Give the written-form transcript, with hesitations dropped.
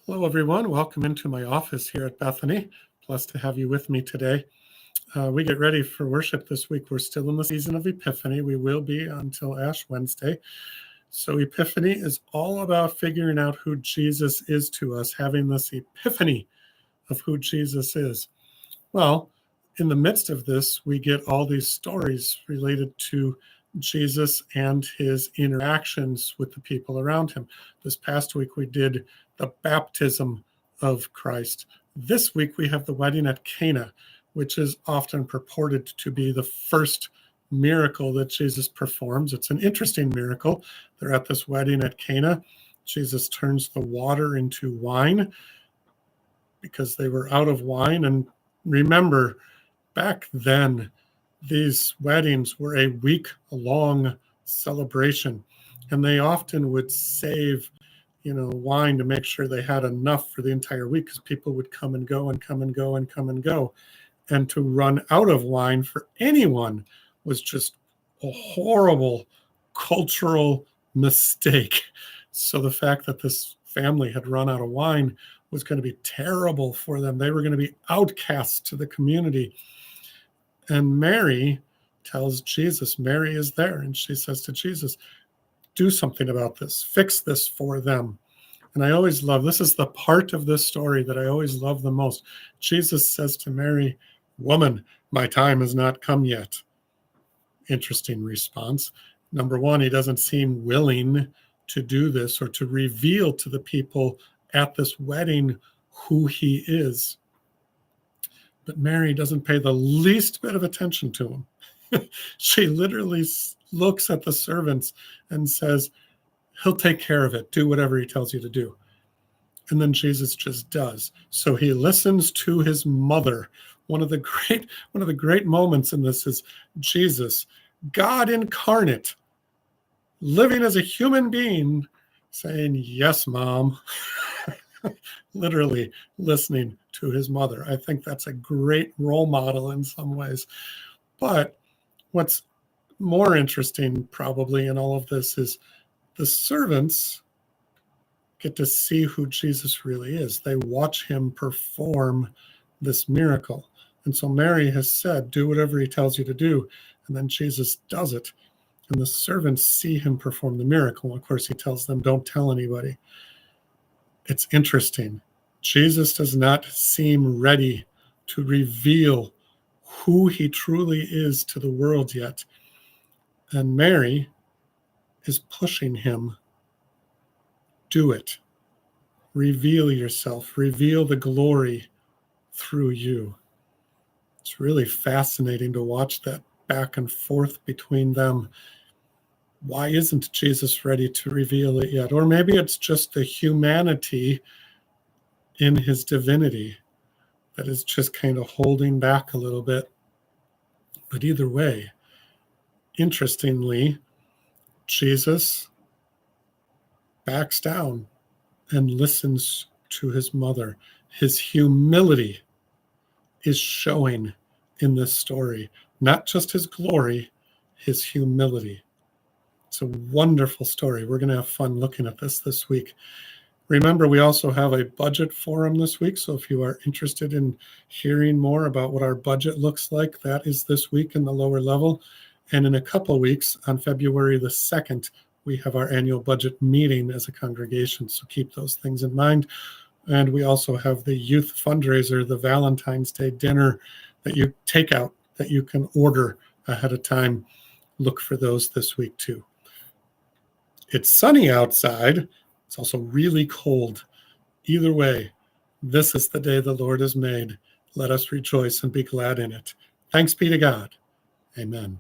Hello, everyone. Welcome into my office here at Bethany. Blessed to have you with me today. We get ready for worship this week. We're still in the season of Epiphany. We will be until Ash Wednesday. So Epiphany is all about figuring out who Jesus is to us, having this epiphany of who Jesus is. Well, in the midst of this, we get all these stories related to Jesus and his interactions with the people around him. This past week, we did the baptism of Christ. This week, we have the wedding at Cana, which is often purported to be the first miracle that Jesus performs. It's an interesting miracle. They're at this wedding at Cana. Jesus turns the water into wine because they were out of wine. And remember, back then, these weddings were a week-long celebration, and they often would save, wine to make sure they had enough for the entire week because people would come and go and come and go and come and go. And to run out of wine for anyone was just a horrible cultural mistake. So the fact that this family had run out of wine was going to be terrible for them. They were going to be outcasts to the community. And Mary tells Jesus, Mary is there, and she says to Jesus, do something about this, fix this for them. And I always love, this is the part of this story that I always love the most. Jesus says to Mary, woman, my time has not come yet. Interesting response. Number one, he doesn't seem willing to do this or to reveal to the people at this wedding who he is. But Mary doesn't pay the least bit of attention to him. She literally looks at the servants and says, he'll take care of it. Do whatever he tells you to do. And then Jesus just does. So he listens to his mother. One of the great moments in this is Jesus, God incarnate, living as a human being, saying, yes, Mom. Literally listening to his mother. I think that's a great role model in some ways. But what's more interesting probably in all of this is the servants get to see who Jesus really is. They watch him perform this miracle. And so Mary has said, do whatever he tells you to do. And then Jesus does it. And the servants see him perform the miracle. Of course, he tells them, don't tell anybody. It's interesting. Jesus does not seem ready to reveal who he truly is to the world yet. And Mary is pushing him. Do it. Reveal yourself. Reveal the glory through you. It's really fascinating to watch that back and forth between them. Why isn't Jesus ready to reveal it yet? Or maybe it's just the humanity in his divinity that is just kind of holding back a little bit. But either way, interestingly, Jesus backs down and listens to his mother. His humility is showing in this story, not just his glory, his humility. It's a wonderful story. We're going to have fun looking at this week. Remember, we also have a budget forum this week. So if you are interested in hearing more about what our budget looks like, that is this week in the lower level. And in a couple of weeks, on February the 2nd, we have our annual budget meeting as a congregation. So keep those things in mind. And we also have the youth fundraiser, the Valentine's Day dinner that you take out, that you can order ahead of time. Look for those this week too. It's sunny outside. It's also really cold. Either way, this is the day the Lord has made. Let us rejoice and be glad in it. Thanks be to God. Amen.